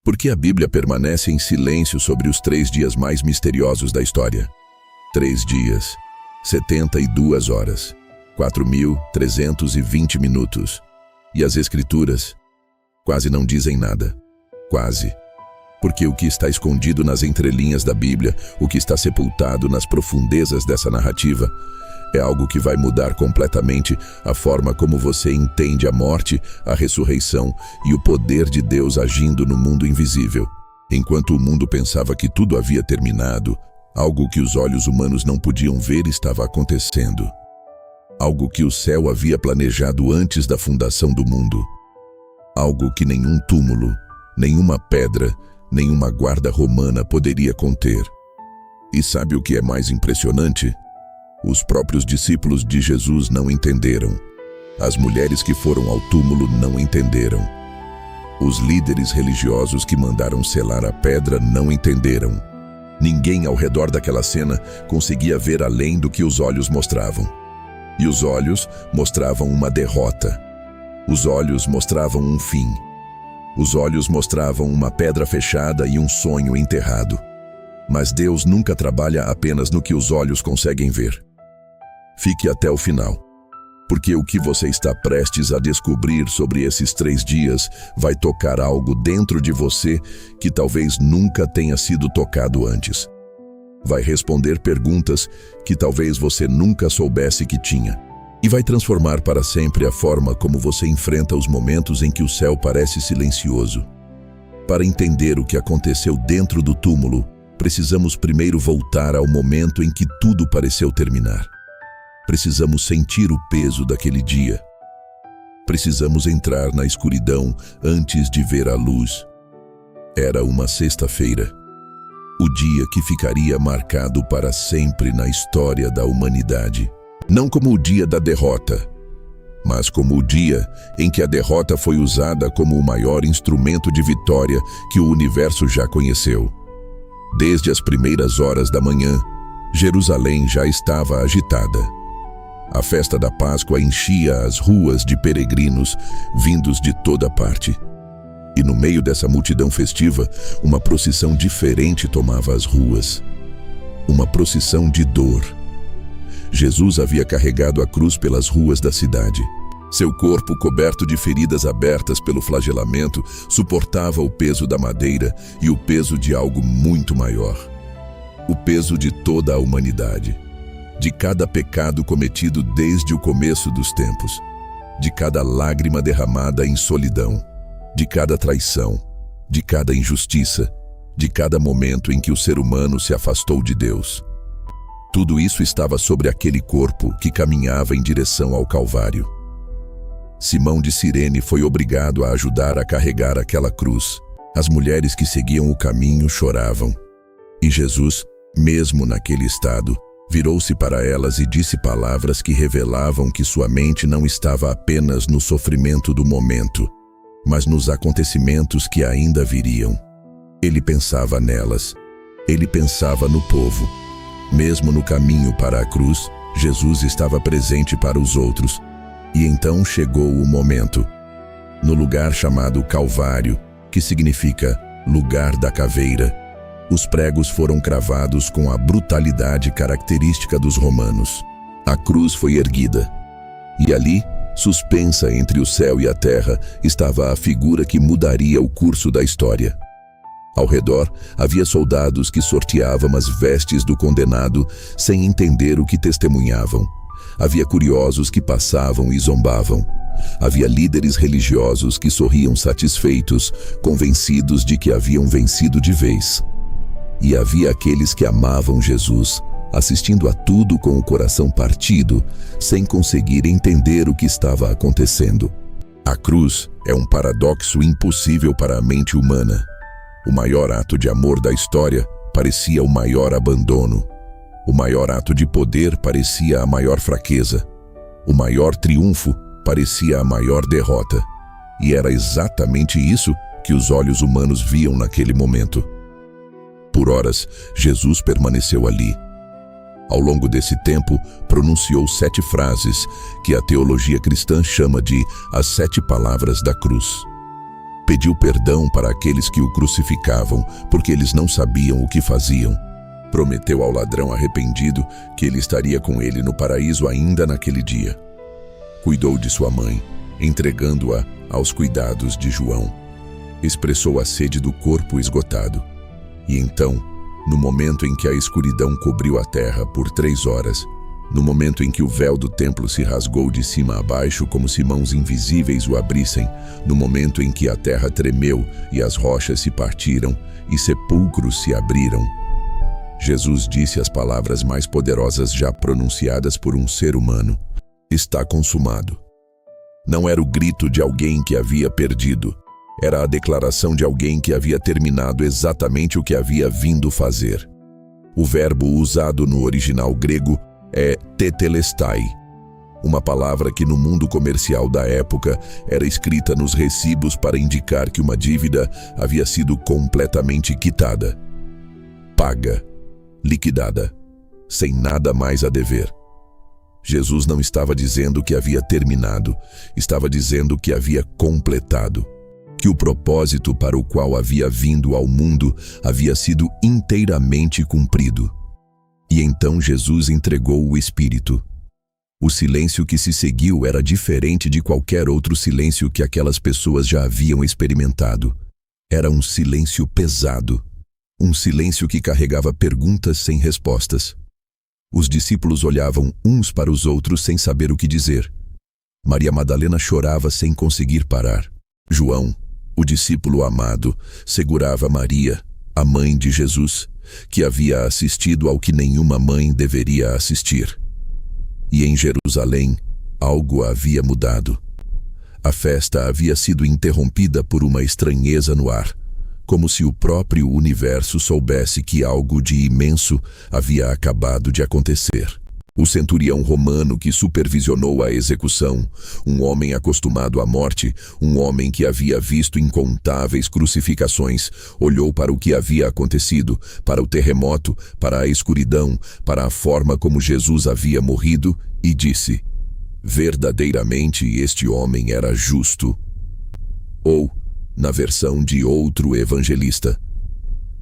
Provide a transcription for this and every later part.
Por que a Bíblia permanece em silêncio sobre os 3 dias mais misteriosos da história? 3 dias, 72 horas, 4.320 minutos. E as Escrituras quase não dizem nada. Quase. Porque o que está escondido nas entrelinhas da Bíblia, o que está sepultado nas profundezas dessa narrativa, é algo que vai mudar completamente a forma como você entende a morte, a ressurreição e o poder de Deus agindo no mundo invisível. Enquanto o mundo pensava que tudo havia terminado, algo que os olhos humanos não podiam ver estava acontecendo. Algo que o céu havia planejado antes da fundação do mundo. Algo que nenhum túmulo, nenhuma pedra, nenhuma guarda romana poderia conter. E sabe o que é mais impressionante? Os próprios discípulos de Jesus não entenderam. As mulheres que foram ao túmulo não entenderam. Os líderes religiosos que mandaram selar a pedra não entenderam. Ninguém ao redor daquela cena conseguia ver além do que os olhos mostravam. E os olhos mostravam uma derrota. Os olhos mostravam um fim. Os olhos mostravam uma pedra fechada e um sonho enterrado. Mas Deus nunca trabalha apenas no que os olhos conseguem ver. Fique até o final, porque o que você está prestes a descobrir sobre esses 3 dias vai tocar algo dentro de você que talvez nunca tenha sido tocado antes. Vai responder perguntas que talvez você nunca soubesse que tinha. E vai transformar para sempre a forma como você enfrenta os momentos em que o céu parece silencioso. Para entender o que aconteceu dentro do túmulo, precisamos primeiro voltar ao momento em que tudo pareceu terminar. Precisamos sentir o peso daquele dia. Precisamos entrar na escuridão antes de ver a luz. Era uma sexta-feira, o dia que ficaria marcado para sempre na história da humanidade. Não como o dia da derrota, mas como o dia em que a derrota foi usada como o maior instrumento de vitória que o universo já conheceu. Desde as primeiras horas da manhã, Jerusalém já estava agitada. A festa da Páscoa enchia as ruas de peregrinos vindos de toda parte. E no meio dessa multidão festiva, uma procissão diferente tomava as ruas. Uma procissão de dor. Jesus havia carregado a cruz pelas ruas da cidade. Seu corpo, coberto de feridas abertas pelo flagelamento, suportava o peso da madeira e o peso de algo muito maior. O peso de toda a humanidade. De cada pecado cometido desde o começo dos tempos, de cada lágrima derramada em solidão, de cada traição, de cada injustiça, de cada momento em que o ser humano se afastou de Deus. Tudo isso estava sobre aquele corpo que caminhava em direção ao Calvário. Simão de Cirene foi obrigado a ajudar a carregar aquela cruz. As mulheres que seguiam o caminho choravam. E Jesus, mesmo naquele estado, virou-se para elas e disse palavras que revelavam que sua mente não estava apenas no sofrimento do momento, mas nos acontecimentos que ainda viriam. Ele pensava nelas. Ele pensava no povo. Mesmo no caminho para a cruz, Jesus estava presente para os outros. E então chegou o momento. No lugar chamado Calvário, que significa lugar da caveira, os pregos foram cravados com a brutalidade característica dos romanos. A cruz foi erguida. E ali, suspensa entre o céu e a terra, estava a figura que mudaria o curso da história. Ao redor, havia soldados que sorteavam as vestes do condenado sem entender o que testemunhavam. Havia curiosos que passavam e zombavam. Havia líderes religiosos que sorriam satisfeitos, convencidos de que haviam vencido de vez. E havia aqueles que amavam Jesus, assistindo a tudo com o coração partido, sem conseguir entender o que estava acontecendo. A cruz é um paradoxo impossível para a mente humana. O maior ato de amor da história parecia o maior abandono. O maior ato de poder parecia a maior fraqueza. O maior triunfo parecia a maior derrota. E era exatamente isso que os olhos humanos viam naquele momento. Por horas, Jesus permaneceu ali. Ao longo desse tempo, pronunciou 7 frases que a teologia cristã chama de as 7 palavras da cruz. Pediu perdão para aqueles que o crucificavam, porque eles não sabiam o que faziam. Prometeu ao ladrão arrependido que ele estaria com ele no paraíso ainda naquele dia. Cuidou de sua mãe, entregando-a aos cuidados de João. Expressou a sede do corpo esgotado. E então, no momento em que a escuridão cobriu a terra por 3 horas, no momento em que o véu do templo se rasgou de cima a baixo como se mãos invisíveis o abrissem, no momento em que a terra tremeu e as rochas se partiram e sepulcros se abriram, Jesus disse as palavras mais poderosas já pronunciadas por um ser humano: está consumado. Não era o grito de alguém que havia perdido, era a declaração de alguém que havia terminado exatamente o que havia vindo fazer. O verbo usado no original grego é tetelestai, uma palavra que no mundo comercial da época era escrita nos recibos para indicar que uma dívida havia sido completamente quitada, paga, liquidada, sem nada mais a dever. Jesus não estava dizendo que havia terminado, estava dizendo que havia completado, que o propósito para o qual havia vindo ao mundo havia sido inteiramente cumprido. E então Jesus entregou o Espírito. O silêncio que se seguiu era diferente de qualquer outro silêncio que aquelas pessoas já haviam experimentado. Era um silêncio pesado, um silêncio que carregava perguntas sem respostas. Os discípulos olhavam uns para os outros sem saber o que dizer. Maria Madalena chorava sem conseguir parar. João, o discípulo amado, segurava Maria, a mãe de Jesus, que havia assistido ao que nenhuma mãe deveria assistir. E em Jerusalém, algo havia mudado. A festa havia sido interrompida por uma estranheza no ar, como se o próprio universo soubesse que algo de imenso havia acabado de acontecer. O centurião romano que supervisionou a execução, um homem acostumado à morte, um homem que havia visto incontáveis crucificações, olhou para o que havia acontecido, para o terremoto, para a escuridão, para a forma como Jesus havia morrido e disse: verdadeiramente este homem era justo. Ou, na versão de outro evangelista,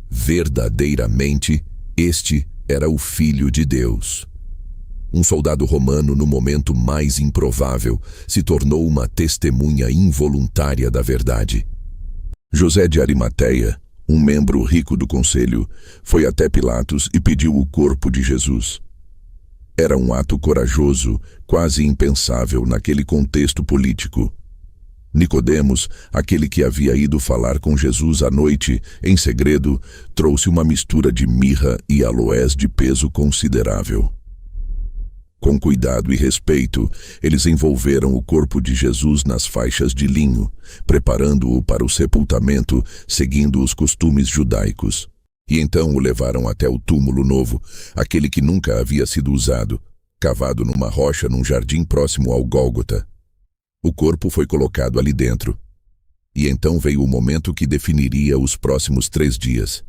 verdadeiramente este era o Filho de Deus. Um soldado romano, no momento mais improvável, se tornou uma testemunha involuntária da verdade. José de Arimateia, um membro rico do conselho, foi até Pilatos e pediu o corpo de Jesus. Era um ato corajoso, quase impensável naquele contexto político. Nicodemos, aquele que havia ido falar com Jesus à noite, em segredo, trouxe uma mistura de mirra e aloés de peso considerável. Com cuidado e respeito, eles envolveram o corpo de Jesus nas faixas de linho, preparando-o para o sepultamento, seguindo os costumes judaicos. E então o levaram até o túmulo novo, aquele que nunca havia sido usado, cavado numa rocha num jardim próximo ao Gólgota. O corpo foi colocado ali dentro. E então veio o momento que definiria os próximos 3 dias.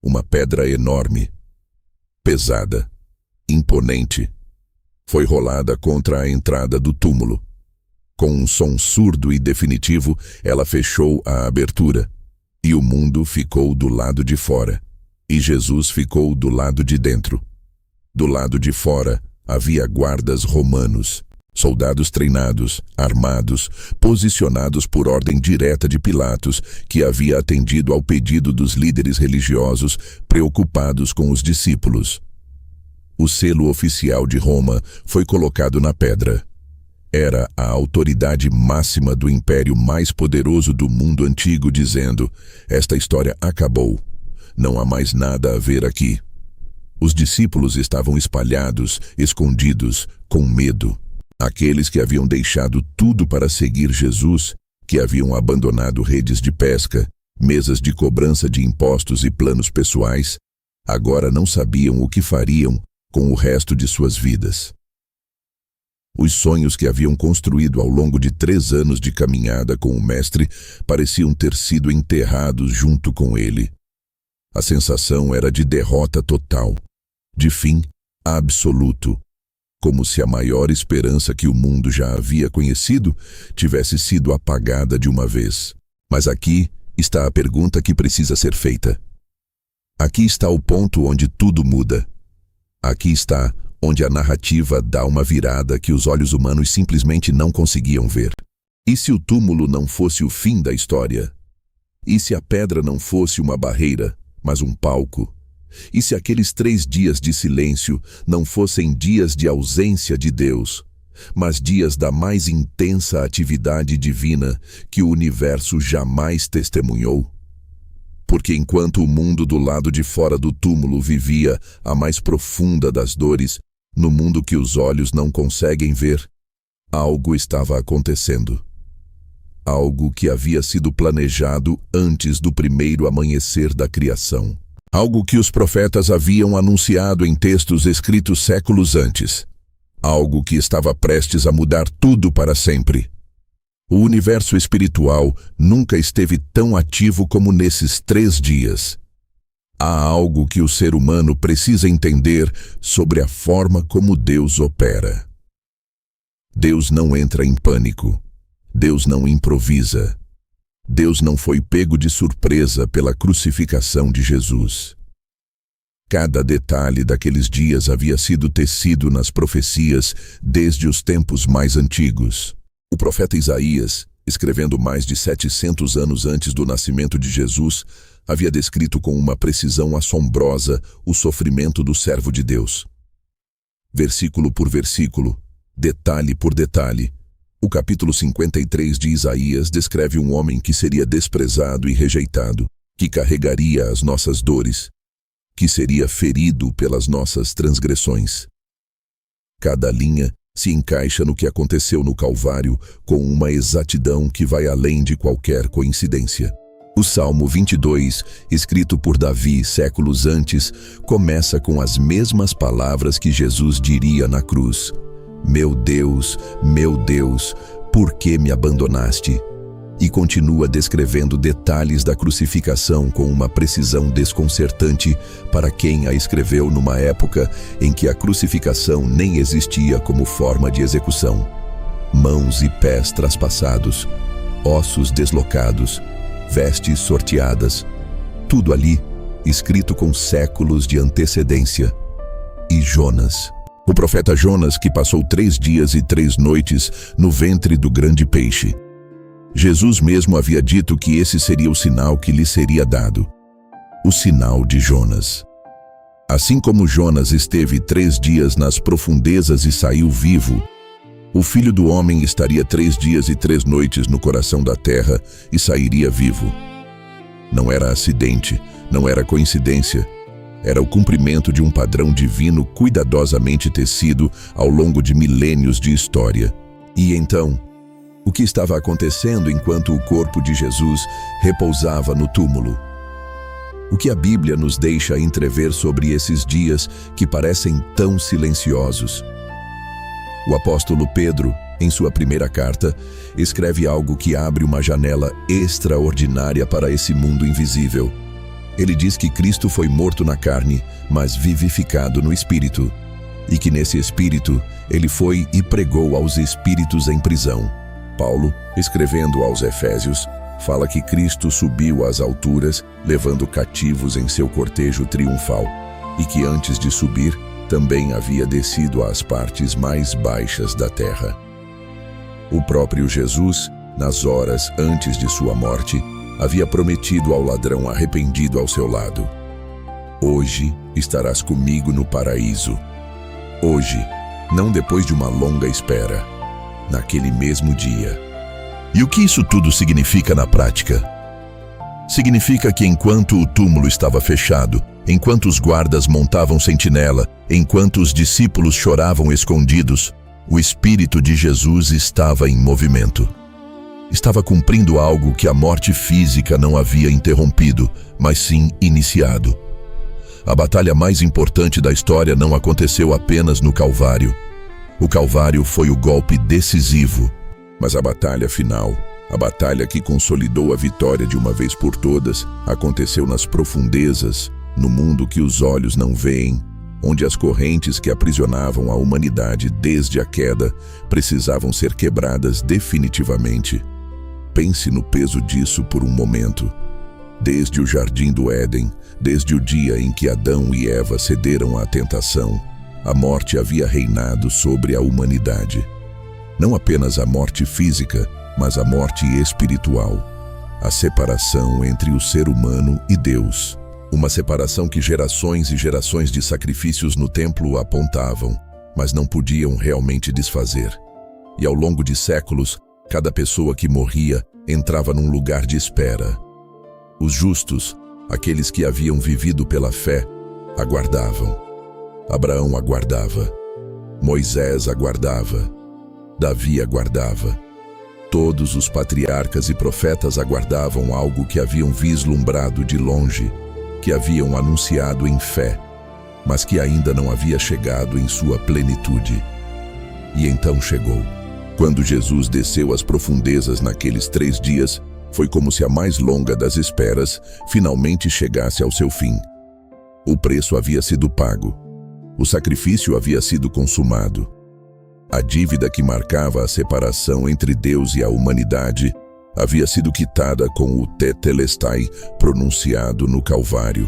Uma pedra enorme, pesada, imponente, foi rolada contra a entrada do túmulo. Com um som surdo e definitivo, ela fechou a abertura, e o mundo ficou do lado de fora, e Jesus ficou do lado de dentro. Do lado de fora havia guardas romanos, soldados treinados, armados, posicionados por ordem direta de Pilatos, que havia atendido ao pedido dos líderes religiosos preocupados com os discípulos. O selo oficial de Roma foi colocado na pedra. Era a autoridade máxima do império mais poderoso do mundo antigo dizendo: esta história acabou. Não há mais nada a ver aqui. Os discípulos estavam espalhados, escondidos, com medo. Aqueles que haviam deixado tudo para seguir Jesus, que haviam abandonado redes de pesca, mesas de cobrança de impostos e planos pessoais, agora não sabiam o que fariam com o resto de suas vidas. Os sonhos que haviam construído ao longo de 3 anos de caminhada com o Mestre pareciam ter sido enterrados junto com ele. A sensação era de derrota total, de fim absoluto, como se a maior esperança que o mundo já havia conhecido tivesse sido apagada de uma vez. Mas aqui está a pergunta que precisa ser feita. Aqui está o ponto onde tudo muda. Aqui está onde a narrativa dá uma virada que os olhos humanos simplesmente não conseguiam ver. E se o túmulo não fosse o fim da história? E se a pedra não fosse uma barreira, mas um palco? E se aqueles 3 dias de silêncio não fossem dias de ausência de Deus, mas dias da mais intensa atividade divina que o universo jamais testemunhou? Porque enquanto o mundo do lado de fora do túmulo vivia a mais profunda das dores, no mundo que os olhos não conseguem ver, algo estava acontecendo. Algo que havia sido planejado antes do primeiro amanhecer da criação. Algo que os profetas haviam anunciado em textos escritos séculos antes. Algo que estava prestes a mudar tudo para sempre. O universo espiritual nunca esteve tão ativo como nesses 3 dias. Há algo que o ser humano precisa entender sobre a forma como Deus opera. Deus não entra em pânico. Deus não improvisa. Deus não foi pego de surpresa pela crucificação de Jesus. Cada detalhe daqueles dias havia sido tecido nas profecias desde os tempos mais antigos. O profeta Isaías, escrevendo mais de 700 anos antes do nascimento de Jesus, havia descrito com uma precisão assombrosa o sofrimento do servo de Deus. Versículo por versículo, detalhe por detalhe, o capítulo 53 de Isaías descreve um homem que seria desprezado e rejeitado, que carregaria as nossas dores, que seria ferido pelas nossas transgressões. Cada linha se encaixa no que aconteceu no Calvário com uma exatidão que vai além de qualquer coincidência. O Salmo 22, escrito por Davi séculos antes, começa com as mesmas palavras que Jesus diria na cruz: meu Deus, por que me abandonaste? E continua descrevendo detalhes da crucificação com uma precisão desconcertante para quem a escreveu numa época em que a crucificação nem existia como forma de execução. Mãos e pés traspassados, ossos deslocados, vestes sorteadas, tudo ali escrito com séculos de antecedência. E Jonas, o profeta Jonas, que passou 3 dias e 3 noites no ventre do grande peixe. Jesus mesmo havia dito que esse seria o sinal que lhe seria dado. O sinal de Jonas. Assim como Jonas esteve 3 dias nas profundezas e saiu vivo, o Filho do Homem estaria 3 dias e 3 noites no coração da terra e sairia vivo. Não era acidente, não era coincidência. Era o cumprimento de um padrão divino cuidadosamente tecido ao longo de milênios de história. E então, o que estava acontecendo enquanto o corpo de Jesus repousava no túmulo? O que a Bíblia nos deixa entrever sobre esses dias que parecem tão silenciosos? O apóstolo Pedro, em sua primeira carta, escreve algo que abre uma janela extraordinária para esse mundo invisível. Ele diz que Cristo foi morto na carne, mas vivificado no Espírito, e que nesse Espírito ele foi e pregou aos espíritos em prisão. Paulo, escrevendo aos Efésios, fala que Cristo subiu às alturas, levando cativos em seu cortejo triunfal, e que antes de subir, também havia descido às partes mais baixas da terra. O próprio Jesus, nas horas antes de sua morte, havia prometido ao ladrão arrependido ao seu lado: hoje estarás comigo no paraíso. Hoje, não depois de uma longa espera, naquele mesmo dia. E o que isso tudo significa na prática? Significa que enquanto o túmulo estava fechado, enquanto os guardas montavam sentinela, enquanto os discípulos choravam escondidos, o Espírito de Jesus estava em movimento. Estava cumprindo algo que a morte física não havia interrompido, mas sim iniciado. A batalha mais importante da história não aconteceu apenas no Calvário. O Calvário foi o golpe decisivo, mas a batalha final, a batalha que consolidou a vitória de uma vez por todas, aconteceu nas profundezas, no mundo que os olhos não veem, onde as correntes que aprisionavam a humanidade desde a queda precisavam ser quebradas definitivamente. Pense no peso disso por um momento. Desde o jardim do Éden, desde o dia em que Adão e Eva cederam à tentação, a morte havia reinado sobre a humanidade. Não apenas a morte física, mas a morte espiritual. A separação entre o ser humano e Deus. Uma separação que gerações e gerações de sacrifícios no templo apontavam, mas não podiam realmente desfazer. E ao longo de séculos, cada pessoa que morria entrava num lugar de espera. Os justos, aqueles que haviam vivido pela fé, aguardavam. Abraão aguardava. Moisés aguardava. Davi aguardava. Todos os patriarcas e profetas aguardavam algo que haviam vislumbrado de longe, que haviam anunciado em fé, mas que ainda não havia chegado em sua plenitude. E então chegou. Quando Jesus desceu às profundezas naqueles 3 dias, foi como se a mais longa das esperas finalmente chegasse ao seu fim. O preço havia sido pago. O sacrifício havia sido consumado. A dívida que marcava a separação entre Deus e a humanidade havia sido quitada com o Tetelestai pronunciado no Calvário.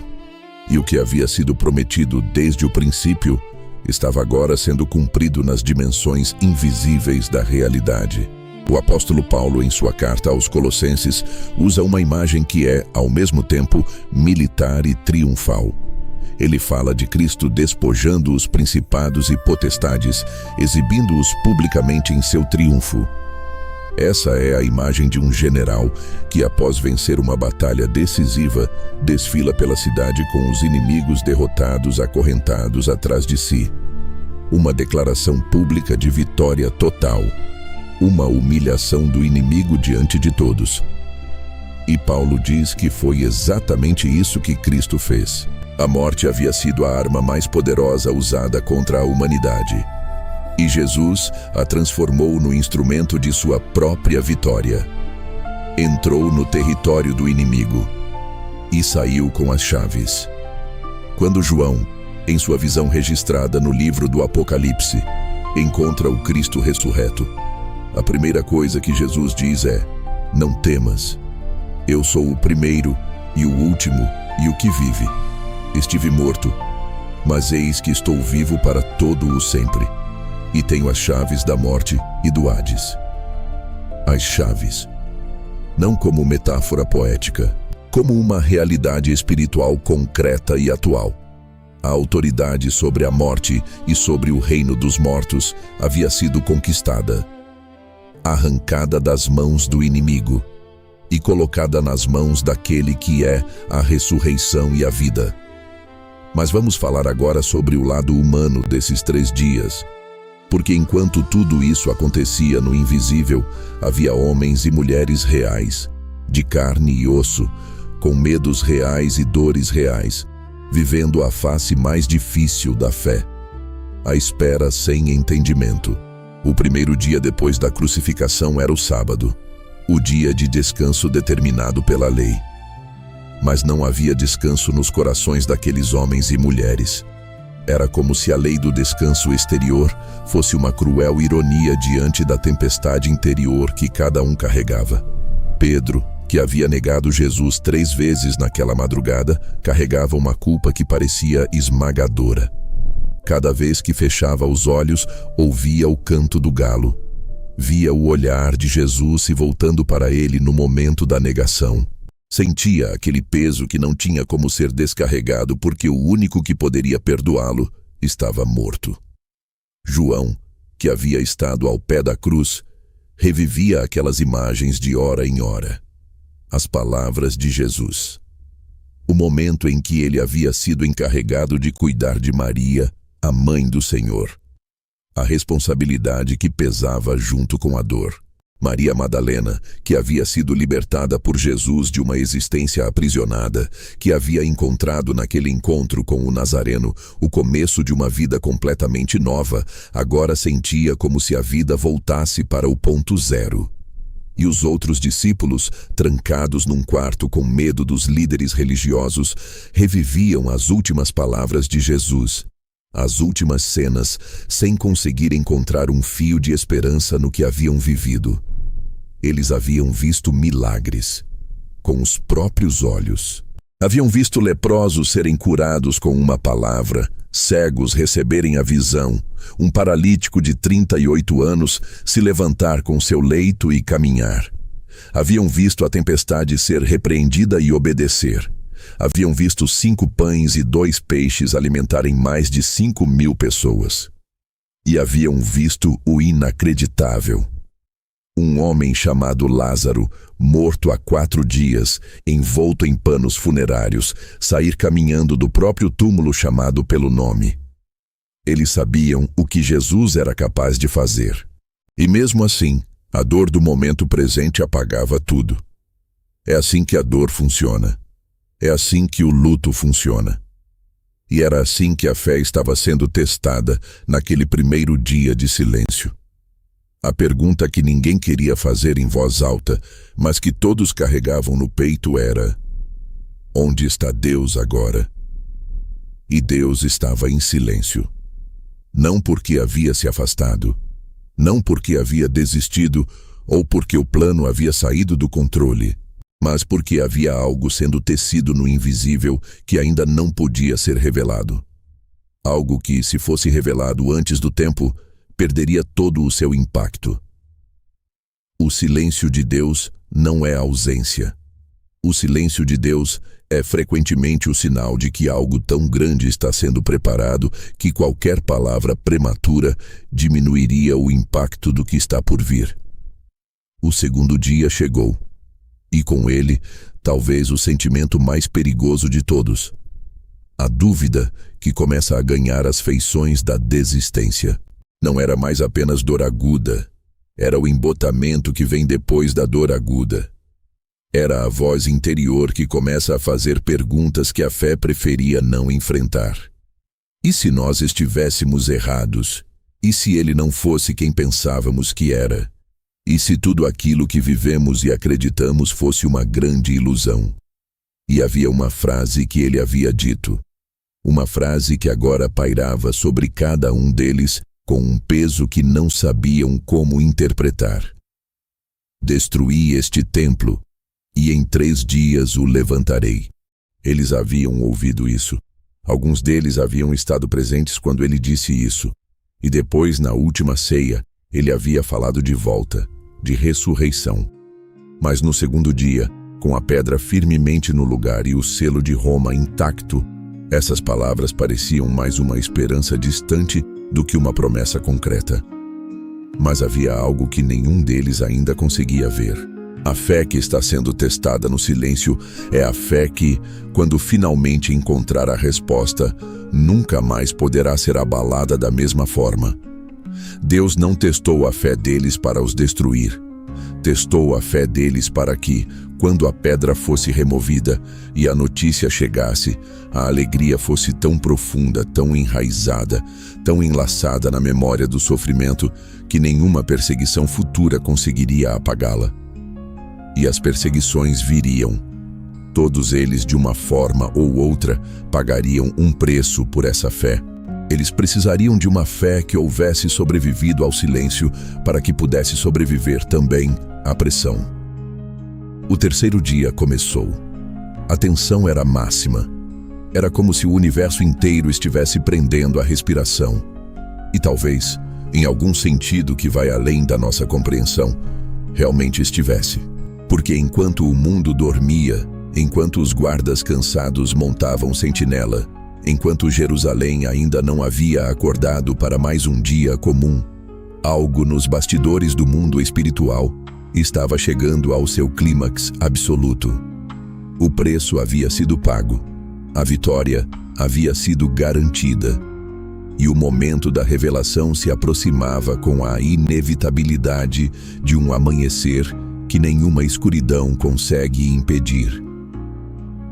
E o que havia sido prometido desde o princípio estava agora sendo cumprido nas dimensões invisíveis da realidade. O apóstolo Paulo, em sua carta aos Colossenses, usa uma imagem que é, ao mesmo tempo, militar e triunfal. Ele fala de Cristo despojando os principados e potestades, exibindo-os publicamente em seu triunfo. Essa é a imagem de um general que, após vencer uma batalha decisiva, desfila pela cidade com os inimigos derrotados acorrentados atrás de si. Uma declaração pública de vitória total. Uma humilhação do inimigo diante de todos. E Paulo diz que foi exatamente isso que Cristo fez. A morte havia sido a arma mais poderosa usada contra a humanidade. E Jesus a transformou no instrumento de sua própria vitória. Entrou no território do inimigo e saiu com as chaves. Quando João, em sua visão registrada no livro do Apocalipse, encontra o Cristo ressurreto, a primeira coisa que Jesus diz é: não temas. Eu sou o primeiro e o último e o que vive. Estive morto, mas eis que estou vivo para todo o sempre. E tenho as chaves da morte e do Hades. As chaves. Não como metáfora poética, como uma realidade espiritual concreta e atual. A autoridade sobre a morte e sobre o reino dos mortos havia sido conquistada, arrancada das mãos do inimigo e colocada nas mãos daquele que é a ressurreição e a vida. Mas vamos falar agora sobre o lado humano desses 3 dias. Porque enquanto tudo isso acontecia no invisível, havia homens e mulheres reais, de carne e osso, com medos reais e dores reais, vivendo a face mais difícil da fé, a espera sem entendimento. O primeiro dia depois da crucificação era o sábado, o dia de descanso determinado pela lei. Mas não havia descanso nos corações daqueles homens e mulheres. Era como se a lei do descanso exterior fosse uma cruel ironia diante da tempestade interior que cada um carregava. Pedro, que havia negado Jesus 3 vezes naquela madrugada, carregava uma culpa que parecia esmagadora. Cada vez que fechava os olhos, ouvia o canto do galo. Via o olhar de Jesus se voltando para ele no momento da negação. Sentia aquele peso que não tinha como ser descarregado porque o único que poderia perdoá-lo estava morto. João, que havia estado ao pé da cruz, revivia aquelas imagens de hora em hora. As palavras de Jesus. O momento em que ele havia sido encarregado de cuidar de Maria, a mãe do Senhor. A responsabilidade que pesava junto com a dor. Maria Madalena, que havia sido libertada por Jesus de uma existência aprisionada, que havia encontrado naquele encontro com o Nazareno o começo de uma vida completamente nova, agora sentia como se a vida voltasse para o ponto zero. E os outros discípulos, trancados num quarto com medo dos líderes religiosos, reviviam as últimas palavras de Jesus. As últimas cenas, sem conseguir encontrar um fio de esperança no que haviam vivido. Eles haviam visto milagres, com os próprios olhos. Haviam visto leprosos serem curados com uma palavra, cegos receberem a visão, um paralítico de 38 anos se levantar com seu leito e caminhar. Haviam visto a tempestade ser repreendida e obedecer. Haviam visto 5 pães e 2 peixes alimentarem mais de 5.000 pessoas. E haviam visto o inacreditável. Um homem chamado Lázaro, morto há 4 dias, envolto em panos funerários, sair caminhando do próprio túmulo chamado pelo nome. Eles sabiam o que Jesus era capaz de fazer. E mesmo assim, a dor do momento presente apagava tudo. É assim que a dor funciona. É assim que o luto funciona. E era assim que a fé estava sendo testada naquele primeiro dia de silêncio. A pergunta que ninguém queria fazer em voz alta, mas que todos carregavam no peito era: onde está Deus agora? E Deus estava em silêncio. Não porque havia se afastado, não porque havia desistido ou porque o plano havia saído do controle, mas porque havia algo sendo tecido no invisível que ainda não podia ser revelado. Algo que, se fosse revelado antes do tempo, perderia todo o seu impacto. O silêncio de Deus não é ausência. O silêncio de Deus é frequentemente o sinal de que algo tão grande está sendo preparado que qualquer palavra prematura diminuiria o impacto do que está por vir. O segundo dia chegou, e com ele, talvez o sentimento mais perigoso de todos: a dúvida que começa a ganhar as feições da desistência. Não era mais apenas dor aguda, era o embotamento que vem depois da dor aguda. Era a voz interior que começa a fazer perguntas que a fé preferia não enfrentar. E se nós estivéssemos errados? E se ele não fosse quem pensávamos que era? E se tudo aquilo que vivemos e acreditamos fosse uma grande ilusão? E havia uma frase que ele havia dito, uma frase que agora pairava sobre cada um deles com um peso que não sabiam como interpretar. Destruí este templo, e em 3 dias o levantarei. Eles haviam ouvido isso. Alguns deles haviam estado presentes quando ele disse isso. E depois, na última ceia, ele havia falado de volta, de ressurreição. Mas no segundo dia, com a pedra firmemente no lugar e o selo de Roma intacto, essas palavras pareciam mais uma esperança distante do que uma promessa concreta. Mas havia algo que nenhum deles ainda conseguia ver. A fé que está sendo testada no silêncio é a fé que, quando finalmente encontrar a resposta, nunca mais poderá ser abalada da mesma forma. Deus não testou a fé deles para os destruir. Testou a fé deles para que, quando a pedra fosse removida e a notícia chegasse, a alegria fosse tão profunda, tão enraizada, tão enlaçada na memória do sofrimento, que nenhuma perseguição futura conseguiria apagá-la. E as perseguições viriam. Todos eles, de uma forma ou outra, pagariam um preço por essa fé. Eles precisariam de uma fé que houvesse sobrevivido ao silêncio para que pudesse sobreviver também à pressão. O terceiro dia começou. A tensão era máxima. Era como se o universo inteiro estivesse prendendo a respiração. E talvez, em algum sentido que vai além da nossa compreensão, realmente estivesse. Porque enquanto o mundo dormia, enquanto os guardas cansados montavam sentinela, enquanto Jerusalém ainda não havia acordado para mais um dia comum, algo nos bastidores do mundo espiritual estava chegando ao seu clímax absoluto. O preço havia sido pago, a vitória havia sido garantida, e o momento da revelação se aproximava com a inevitabilidade de um amanhecer que nenhuma escuridão consegue impedir.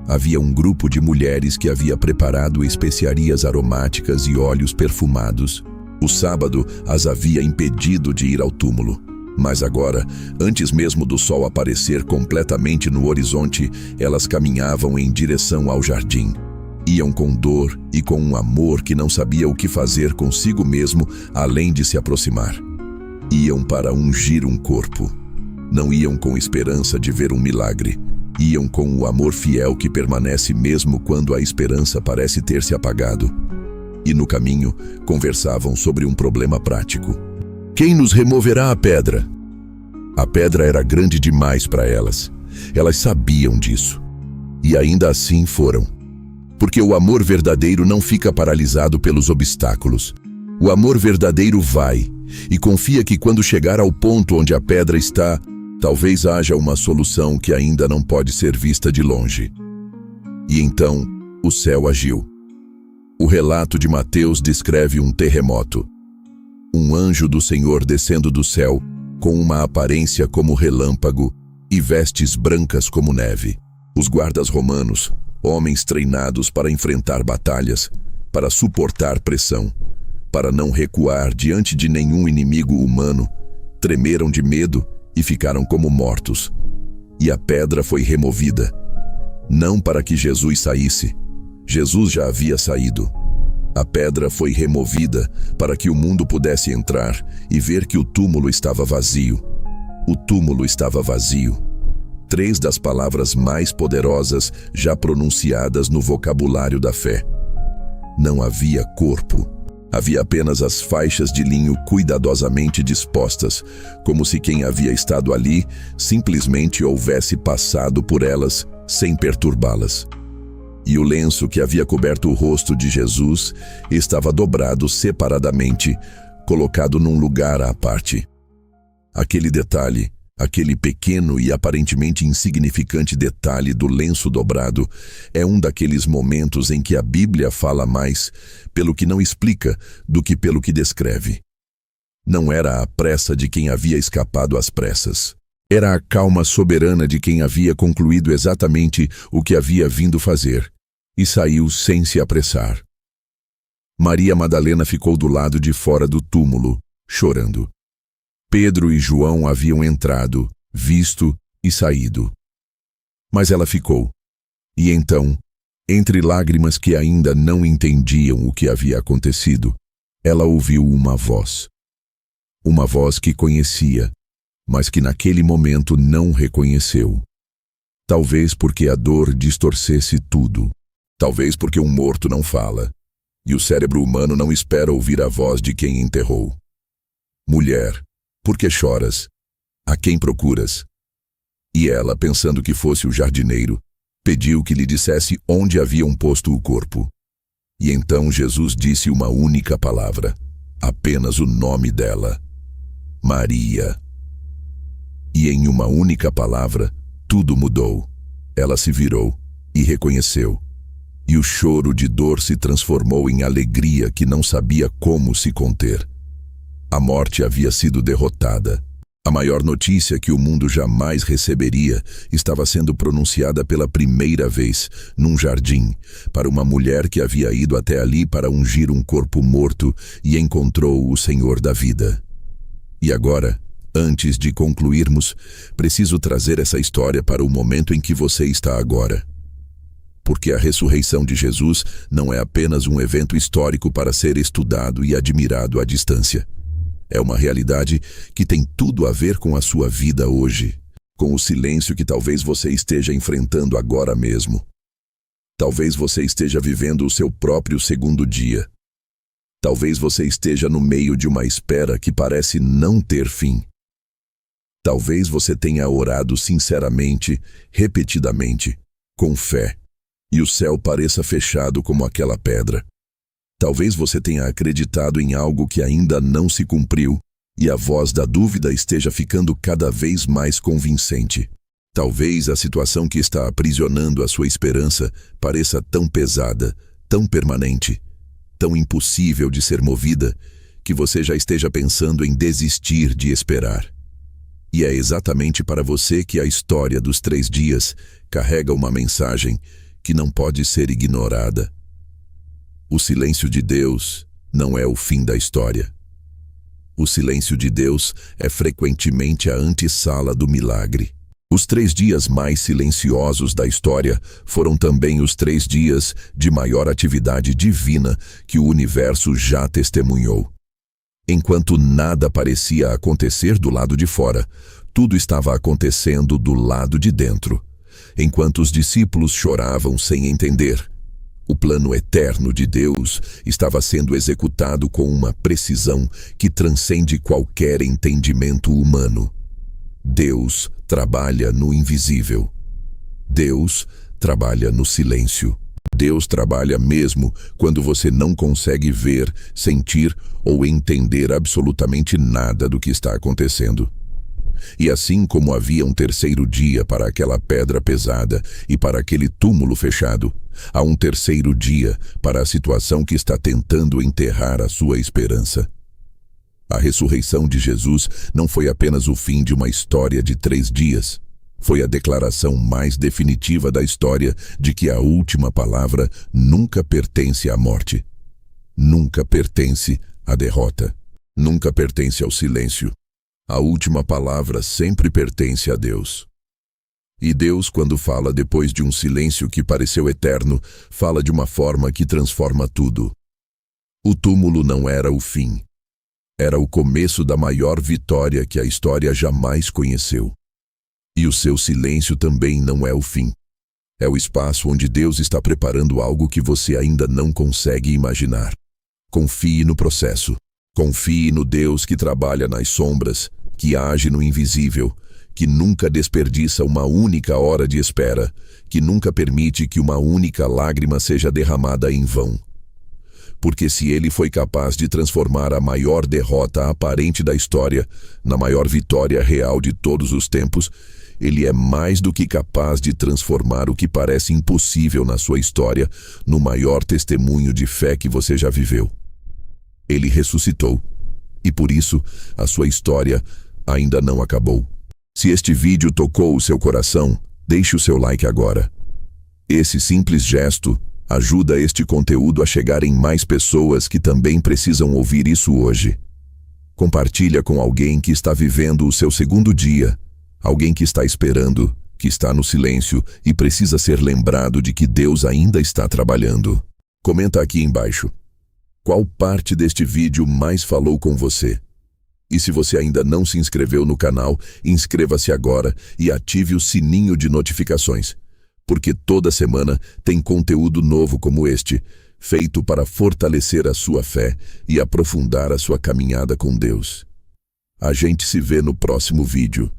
Havia um grupo de mulheres que havia preparado especiarias aromáticas e óleos perfumados. O sábado as havia impedido de ir ao túmulo. Mas agora, antes mesmo do sol aparecer completamente no horizonte, elas caminhavam em direção ao jardim. Iam com dor e com um amor que não sabia o que fazer consigo mesmo, além de se aproximar. Iam para ungir um corpo. Não iam com esperança de ver um milagre. Iam com o amor fiel que permanece mesmo quando a esperança parece ter se apagado. E no caminho, conversavam sobre um problema prático. Quem nos removerá a pedra? A pedra era grande demais para elas. Elas sabiam disso. E ainda assim foram. Porque o amor verdadeiro não fica paralisado pelos obstáculos. O amor verdadeiro vai e confia que quando chegar ao ponto onde a pedra está, talvez haja uma solução que ainda não pode ser vista de longe. E então, o céu agiu. O relato de Mateus descreve um terremoto. Um anjo do Senhor descendo do céu, com uma aparência como relâmpago e vestes brancas como neve. Os guardas romanos, homens treinados para enfrentar batalhas, para suportar pressão, para não recuar diante de nenhum inimigo humano, tremeram de medo e ficaram como mortos. E a pedra foi removida. Não para que Jesus saísse. Jesus já havia saído. A pedra foi removida para que o mundo pudesse entrar e ver que o túmulo estava vazio. O túmulo estava vazio. 3 das palavras mais poderosas já pronunciadas no vocabulário da fé. Não havia corpo. Havia apenas as faixas de linho cuidadosamente dispostas, como se quem havia estado ali simplesmente houvesse passado por elas sem perturbá-las. E o lenço que havia coberto o rosto de Jesus estava dobrado separadamente, colocado num lugar à parte. Aquele detalhe, aquele pequeno e aparentemente insignificante detalhe do lenço dobrado, é um daqueles momentos em que a Bíblia fala mais pelo que não explica do que pelo que descreve. Não era a pressa de quem havia escapado às pressas. Era a calma soberana de quem havia concluído exatamente o que havia vindo fazer e saiu sem se apressar. Maria Madalena ficou do lado de fora do túmulo, chorando. Pedro e João haviam entrado, visto e saído. Mas ela ficou. E então, entre lágrimas que ainda não entendiam o que havia acontecido, ela ouviu uma voz. Uma voz que conhecia, mas que naquele momento não reconheceu. Talvez porque a dor distorcesse tudo. Talvez porque um morto não fala, e o cérebro humano não espera ouvir a voz de quem enterrou. Mulher, por que choras? A quem procuras? E ela, pensando que fosse o jardineiro, pediu que lhe dissesse onde haviam posto o corpo. E então Jesus disse uma única palavra, apenas o nome dela: Maria. E em uma única palavra, tudo mudou. Ela se virou e reconheceu. E o choro de dor se transformou em alegria que não sabia como se conter. A morte havia sido derrotada. A maior notícia que o mundo jamais receberia estava sendo pronunciada pela primeira vez, num jardim, para uma mulher que havia ido até ali para ungir um corpo morto e encontrou o Senhor da vida. E agora, antes de concluirmos, preciso trazer essa história para o momento em que você está agora. Porque a ressurreição de Jesus não é apenas um evento histórico para ser estudado e admirado à distância. É uma realidade que tem tudo a ver com a sua vida hoje, com o silêncio que talvez você esteja enfrentando agora mesmo. Talvez você esteja vivendo o seu próprio segundo dia. Talvez você esteja no meio de uma espera que parece não ter fim. Talvez você tenha orado sinceramente, repetidamente, com fé, e o céu pareça fechado como aquela pedra. Talvez você tenha acreditado em algo que ainda não se cumpriu, e a voz da dúvida esteja ficando cada vez mais convincente. Talvez a situação que está aprisionando a sua esperança pareça tão pesada, tão permanente, tão impossível de ser movida, que você já esteja pensando em desistir de esperar. E é exatamente para você que a história dos 3 dias carrega uma mensagem que não pode ser ignorada. O silêncio de Deus não é o fim da história. O silêncio de Deus é frequentemente a antessala do milagre. Os 3 dias mais silenciosos da história foram também os 3 dias de maior atividade divina que o universo já testemunhou. Enquanto nada parecia acontecer do lado de fora, Tudo estava acontecendo do lado de dentro, enquanto os discípulos choravam sem entender. O plano eterno de Deus estava sendo executado com uma precisão que transcende qualquer entendimento humano. Deus trabalha no invisível. Deus trabalha no silêncio. Deus trabalha mesmo quando você não consegue ver, sentir ou entender absolutamente nada do que está acontecendo. E assim como havia um terceiro dia para aquela pedra pesada e para aquele túmulo fechado, há um terceiro dia para a situação que está tentando enterrar a sua esperança. A ressurreição de Jesus não foi apenas o fim de uma história de 3 dias. Foi a declaração mais definitiva da história de que a última palavra nunca pertence à morte. Nunca pertence à derrota. Nunca pertence ao silêncio. A última palavra sempre pertence a Deus. E Deus, quando fala depois de um silêncio que pareceu eterno, fala de uma forma que transforma tudo. O túmulo não era o fim. Era o começo da maior vitória que a história jamais conheceu. E o seu silêncio também não é o fim. É o espaço onde Deus está preparando algo que você ainda não consegue imaginar. Confie no processo. Confie no Deus que trabalha nas sombras, que age no invisível, que nunca desperdiça uma única hora de espera, que nunca permite que uma única lágrima seja derramada em vão. Porque se ele foi capaz de transformar a maior derrota aparente da história na maior vitória real de todos os tempos, ele é mais do que capaz de transformar o que parece impossível na sua história no maior testemunho de fé que você já viveu. Ele ressuscitou, e por isso a sua história ainda não acabou. Se este vídeo tocou o seu coração, deixe o seu like agora. Esse simples gesto ajuda este conteúdo a chegar em mais pessoas que também precisam ouvir isso hoje. Compartilha com alguém que está vivendo o seu segundo dia, alguém que está esperando, que está no silêncio e precisa ser lembrado de que Deus ainda está trabalhando. Comenta aqui embaixo. Qual parte deste vídeo mais falou com você? E se você ainda não se inscreveu no canal, inscreva-se agora e ative o sininho de notificações, porque toda semana tem conteúdo novo como este, feito para fortalecer a sua fé e aprofundar a sua caminhada com Deus. A gente se vê no próximo vídeo.